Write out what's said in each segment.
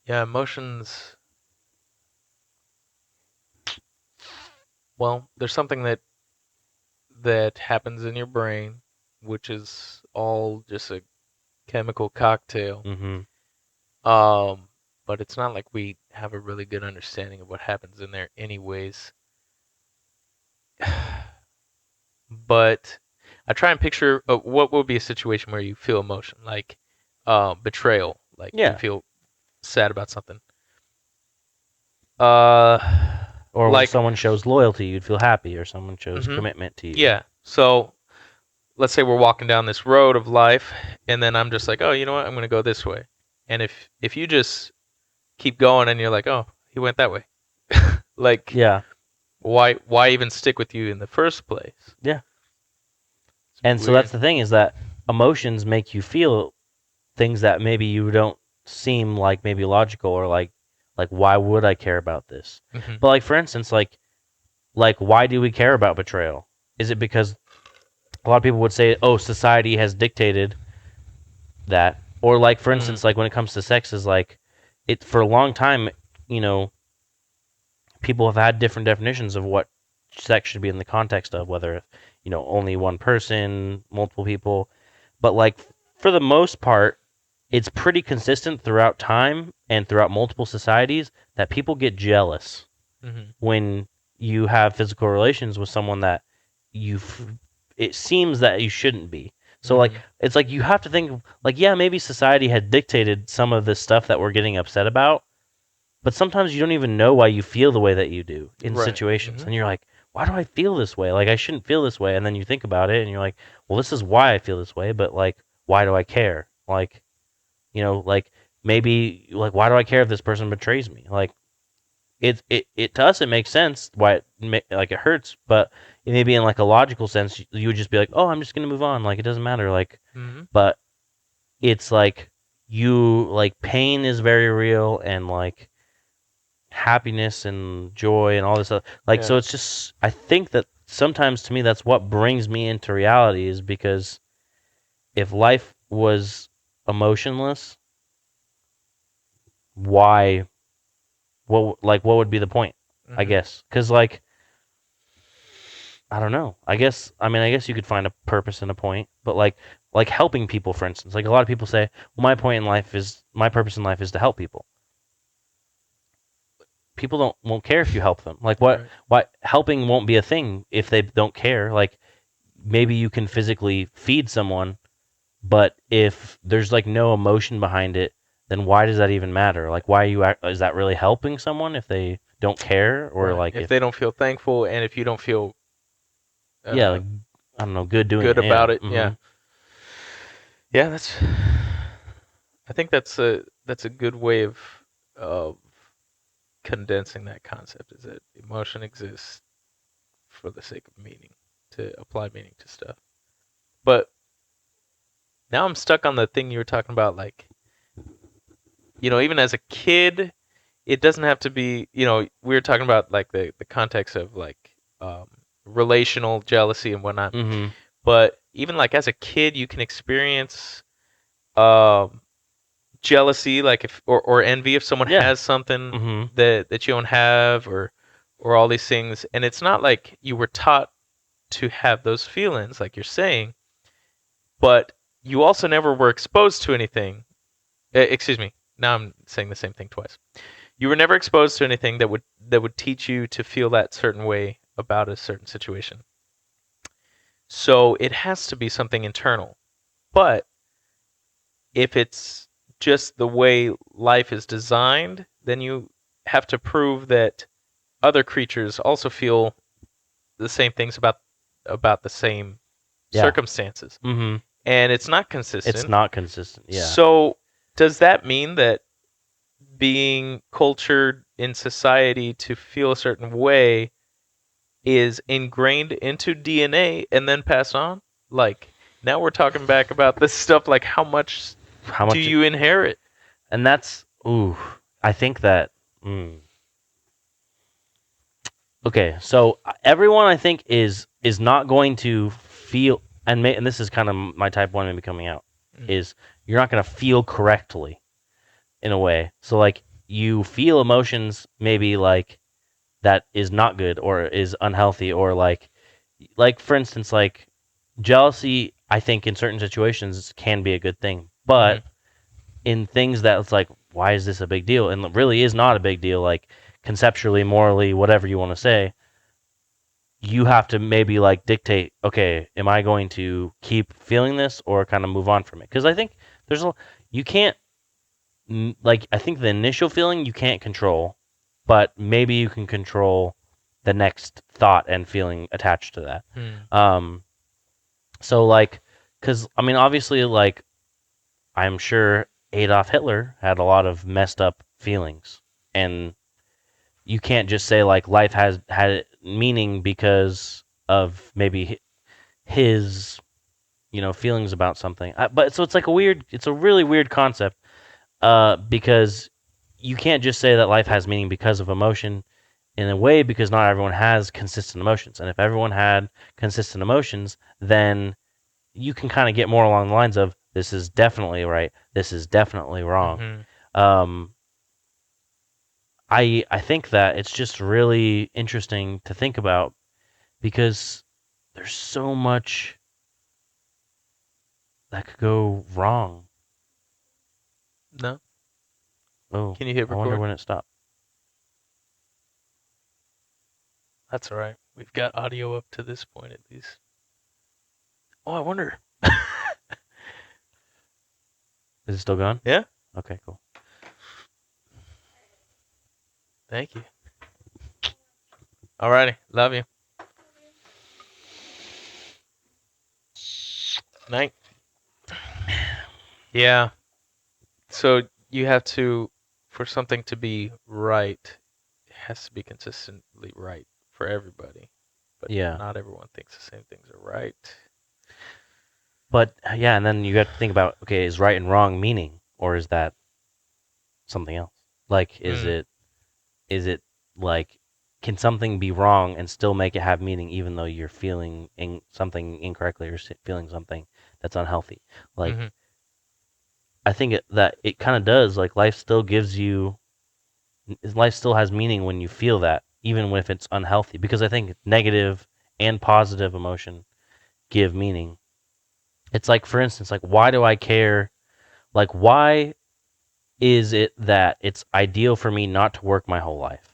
Yeah, emotions. Well, there's something that happens in your brain, which is all just a chemical cocktail. Mm-hmm. Um, but it's not like we have a really good understanding of what happens in there, anyways. But I try and picture what would be a situation where you feel emotion, like betrayal, like you Yeah. feel sad about something. Uh, Or when like, someone shows loyalty, you'd feel happy, or someone shows hmm commitment to you. yeah. So let's say we're walking down this road of life, and then I'm just like, oh, you know what? I'm gonna go this way. And if you just keep going and you're like, oh, he went that way, like Yeah. why even stick with you in the first place? Yeah. It's And so weird. that's the thing is that emotions make you feel things that maybe you don't seem like maybe logical or like why would I care about this? Hmm. But like for instance, like why do we care about betrayal? Is it because a lot of people would say, "Oh, society has dictated that," or like for Mm. instance, like when it comes to sex, is like it for a long time, you know, people have had different definitions of what sex should be in the context of whether only one person, multiple people, but like for the most part, it's pretty consistent throughout time and throughout multiple societies that people get jealous Hmm. when you have physical relations with someone that you it seems that you shouldn't be. So like Hmm. it's like you have to think like yeah, maybe society had dictated some of this stuff that we're getting upset about, but sometimes you don't even know why you feel the way that you do in Right. situations. Hmm. And you're like, why do I feel this way? Like I shouldn't feel this way. And then you think about it and you're like, well, this is why I feel this way, but like why do I care? Like, like maybe like why do I care if this person betrays me? Like it to us it makes sense why like it hurts, but maybe in like a logical sense you would just be like, oh, I'm just gonna move on, like it doesn't matter, like, Hmm. but it's like you like pain is very real and like happiness and joy and all this stuff. Like Yeah. so it's just I think that sometimes to me that's what brings me into reality is because if life was emotionless, why what would be the point? I Hmm. guess cuz like I don't know. I guess you could find a purpose and a point, but like helping people for instance. Like a lot of people say, "Well, my purpose in life is to help people." People don't won't care if you help them. Like Right. what helping won't be a thing if they don't care. Like maybe you can physically feed someone, but if there's like no emotion behind it, then why does that even matter? Like why is that really helping someone if they don't care or Right. like If if they don't feel thankful and if you don't feel yeah, uh, like I don't know, good doing good it. Yeah. about it, yeah. Mhm. Yeah, that's. I think that's a good way of condensing that concept. Is that emotion exists for the sake of meaning, to apply meaning to stuff. But now I'm stuck on the thing you were talking about, like even as a kid, it doesn't have to be. We were talking about like the context of like relational jealousy and whatnot. Mhm. But even like as a kid, you can experience um, jealousy, like if or envy if someone Yeah. has something Mhm. that you don't have, or all these things. And it's not like you were taught to have those feelings, like you're saying, but you also never were exposed to anything. Excuse me. Now I'm saying the same thing twice. You were never exposed to anything that would teach you to feel that certain way about a certain situation. So it has to be something internal. But if it's just the way life is designed, then you have to prove that other creatures also feel the same things about the same Yeah. circumstances. Mhm. And it's not It's consistent. not consistent. Yeah. So does that mean that being cultured in society to feel a certain way is ingrained into DNA and then passed on? Like now we're talking back about this stuff, like how much How do much you inherit? and that's ooh, I think that okay, so everyone I think is not going to feel and this is kind of my type 1 maybe coming out Mm. is you're not going to feel correctly in a way. So like you feel emotions maybe like that is not good or is unhealthy or like for instance like jealousy I think in certain situations can be a good thing, but Mm-hmm. in things that it's like why is this a big deal and it really is not a big deal like conceptually, morally, whatever you want to say, you have to maybe like dictate, okay, am I going to keep feeling this or kind of move on from it? Because I think there's a you can't like I think the initial feeling you can't control, but maybe you can control the next thought and feeling attached to that. Mm. Um, so like, because I mean, obviously, like I'm sure Adolf Hitler had a lot of messed up feelings, and you can't just say like life has had meaning because of maybe his feelings about something. But so it's like it's a really weird concept because you can't just say that life has meaning because of emotion in a way because not everyone has consistent emotions. And if everyone had consistent emotions, then you can kind of get more along the lines of this is definitely right, this is definitely wrong. Mm-hmm. Um, I think that it's just really interesting to think about because there's so much that could go wrong. No. Oh, Can you hit I wonder record? when it stopped. That's all right. We've got audio up to this point at least. Oh, I wonder. Is it still going? Yeah. Okay, cool. Thank you. Alrighty. Love you. Night. Yeah. So you have to, for something to be right, it has to be consistently right for everybody. But Yeah. not everyone thinks the same things are right. But yeah, and then you got to think about okay, is right and wrong meaning, or is that something else? Like, Mm. is it like can something be wrong and still make it have meaning, even though you're feeling something incorrectly or feeling something that's unhealthy? Like, Mm-hmm. I think that it kind of does. Like, life still has meaning when you feel that, even if it's unhealthy. Because I think negative and positive emotion give meaning. It's like, for instance, like why do I care? Like, why is it that it's ideal for me not to work my whole life?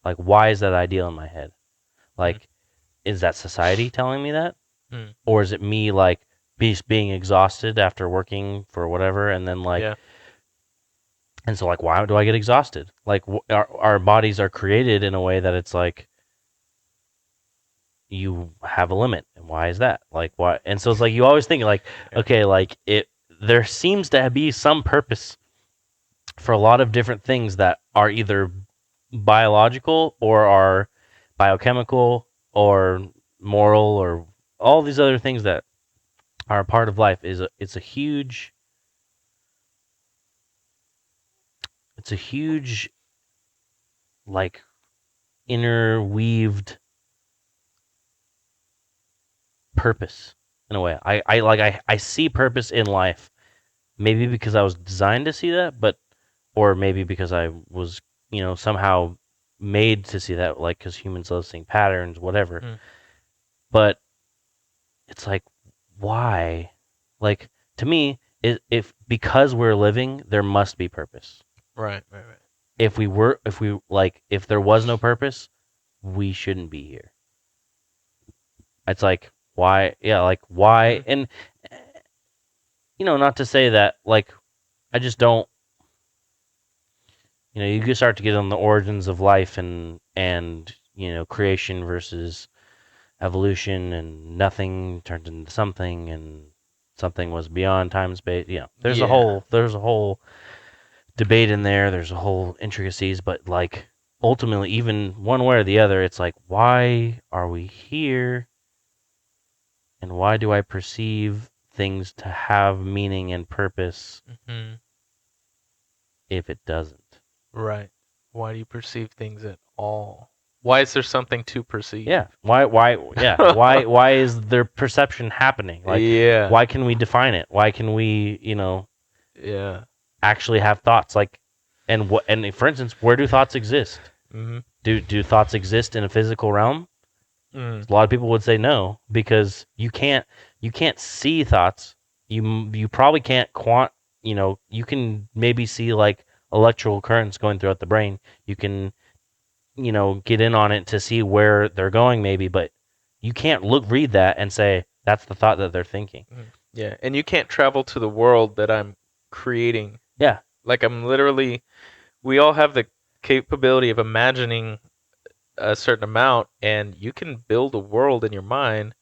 Like, why is that ideal in my head? Mm. Like, is that society telling me that? Mm. Or is it me, like, being exhausted after working for whatever? And then, like, Yeah. and so, like, why do I get exhausted? Like, our bodies are created in a way that it's like you have a limit. And why is that? Like, why? And so it's like you always think, like, Yeah. okay, like, there seems to be some purpose for a lot of different things that are either biological or are biochemical or moral or all these other things that are a part of life it's a huge like interweaved purpose in a way. I see purpose in life maybe because I was designed to see that, but or maybe because I was somehow made to see that like because humans love seeing patterns whatever. Mm. But it's like why like to me if because we're living there must be purpose. Right. Right. Right. If there was no purpose we shouldn't be here. It's like why yeah like why Mm-hmm. and not to say that like I just don't you can start to get on the origins of life and creation versus evolution and nothing turned into something and something was beyond time and space. Yeah. There's a whole debate in there. There's a whole intricacies, but like ultimately, even one way or the other, it's like why are we here and why do I perceive things to have meaning and purpose Mm-hmm. if it doesn't? Right. Why do you perceive things at all? Why is there something to perceive? Yeah. Why is their perception happening? Like Yeah. why can we define it? Why can we, Yeah. actually have thoughts? Like And what? And for instance, where do thoughts exist? Mm-hmm. Do thoughts exist in a physical realm? Mm. A lot of people would say no because you can't see thoughts. You probably can't you can maybe see like electrical currents going throughout the brain. You can get in on it to see where they're going maybe, but you can't read that and say that's the thought that they're thinking. Mm. Yeah, and you can't travel to the world that I'm creating. Yeah. Like I'm literally, we all have the capability of imagining a certain amount, and you can build a world in your mind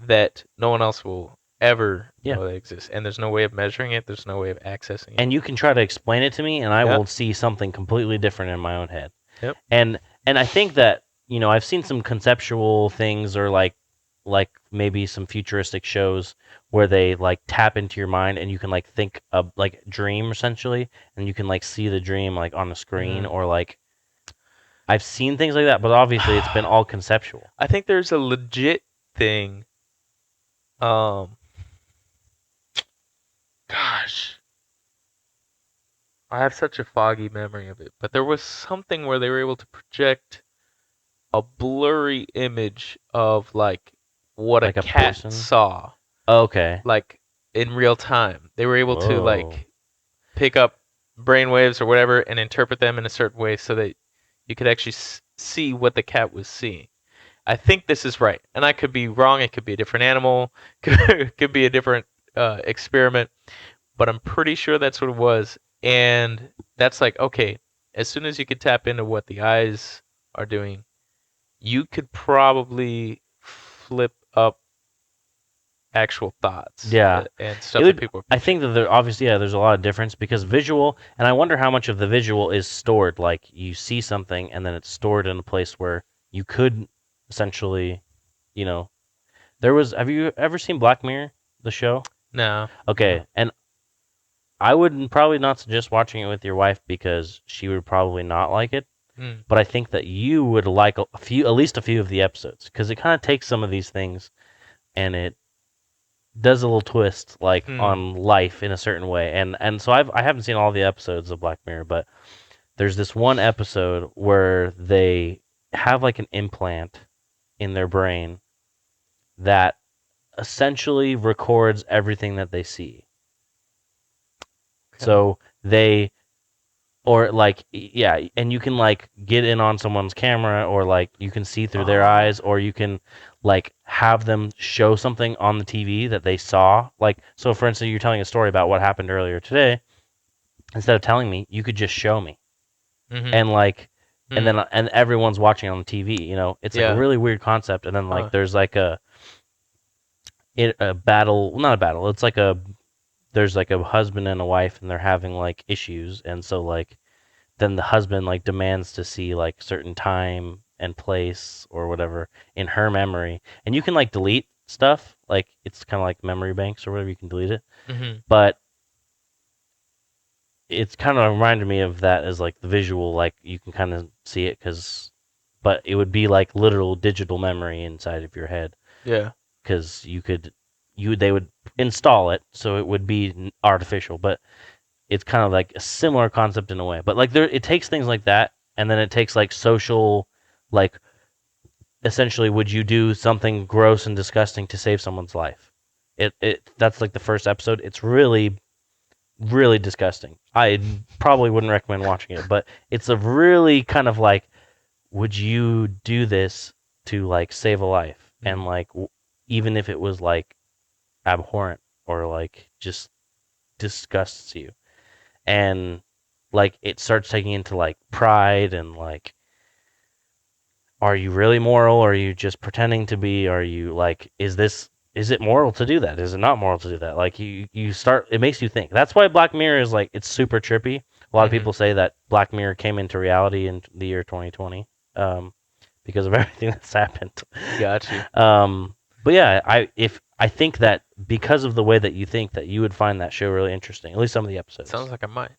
that no one else will ever Yeah. know that exists. And there's no way of measuring it. There's no way of accessing it. And you can try to explain it to me and I Yep. will see something completely different in my own head. Yep. And I think that I've seen some conceptual things or like maybe some futuristic shows where they like tap into your mind and you can like think of like dream essentially and you can like see the dream like on the screen Mm. or like I've seen things like that, but obviously it's been all conceptual. I think there's a legit thing. Um, gosh, I have such a foggy memory of it, but there was something where they were able to project a blurry image of like what a Like a cat person. saw, Okay. like in real time. They were able to Whoa. like pick up brain waves or whatever and interpret them in a certain way so that you could actually see what the cat was seeing. I think this is right, and I could be wrong. It could be a different animal, could be a different experiment, but I'm pretty sure that's what it was. And that's like, okay, as soon as you could tap into what the eyes are doing, you could probably flip up actual thoughts Yeah. and It stuff that would people are I pushing. think that there obviously there's a lot of difference because visual and I wonder how much of the visual is stored like you see something and then it's stored in a place where you could essentially, you know, there was have you ever seen Black Mirror, the show? No, no. Okay, and I would probably not suggest watching it with your wife because she would probably not like it, Mm, but I think that you would like a few at least a few of the episodes because it kind of takes some of these things and it does a little twist like mm, on life in a certain way. And so I haven't seen all the episodes of Black Mirror, but there's this one episode where they have like an implant in their brain that essentially records everything that they see. okay. So they or like yeah, and you can like get in on someone's camera or like you can see through their Oh. eyes or you can like have them show something on the TV that they saw. Like so for instance, you're telling a story about what happened earlier today. Instead of telling me, you could just show me. Mhm. And like Mm. and everyone's watching on the TV, It's like a Yeah. really weird concept and then like Huh. there's like a battle, well, not a battle. It's like a there's like a husband and a wife and they're having like issues and so like then the husband like demands to see like certain time and place or whatever in her memory and you can like delete stuff like it's kind of like memory banks or whatever you can delete it Mhm. but it's kind of reminded me of that as like the visual like you can kind of see it because but it would be like literal digital memory inside of your head Yeah. because they would install it so it would be artificial but it's kind of like a similar concept in a way. But like it takes things like that, and then it takes like social, like essentially, would you do something gross and disgusting to save someone's life? It that's like the first episode. It's really really disgusting. I probably wouldn't recommend watching it, but it's a really kind of like, would you do this to like save a life? And Mm. like even if it was like abhorrent or like just disgusts you and like it starts taking into like pride and like are you really moral or are you just pretending to be are you like is it moral to do that is it not moral to do that like you start it makes you think that's why Black Mirror is like it's super trippy a lot of Mhm. people say that Black Mirror came into reality in the year 2020 because of everything that's happened Got you. um but yeah I think that because of the way that you think that you would find that show really interesting at least some of the Sounds episodes like I might.